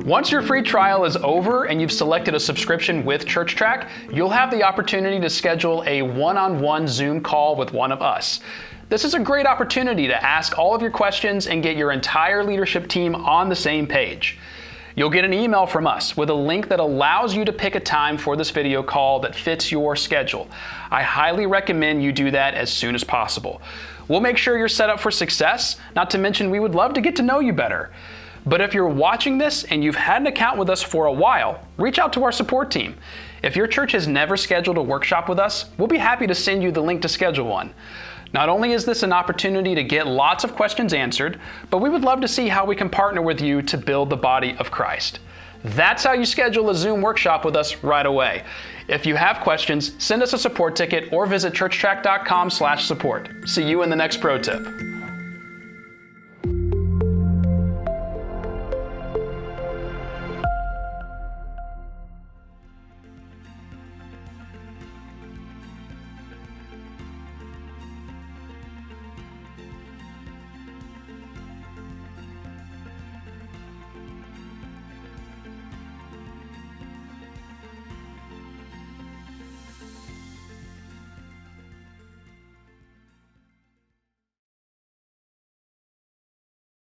Once your free trial is over and you've selected a subscription with ChurchTrac, you'll have the opportunity to schedule a one-on-one Zoom call with one of us. This is a great opportunity to ask all of your questions and get your entire leadership team on the same page. You'll get an email from us with a link that allows you to pick a time for this video call that fits your schedule. I highly recommend you do that as soon as possible. We'll make sure you're set up for success, not to mention we would love to get to know you better. But if you're watching this and you've had an account with us for a while, reach out to our support team. If your church has never scheduled a workshop with us, we'll be happy to send you the link to schedule one. Not only is this an opportunity to get lots of questions answered, but we would love to see how we can partner with you to build the body of Christ. That's how you schedule a Zoom workshop with us right away. If you have questions, send us a support ticket or visit churchtrac.com/support. See you in the next pro tip.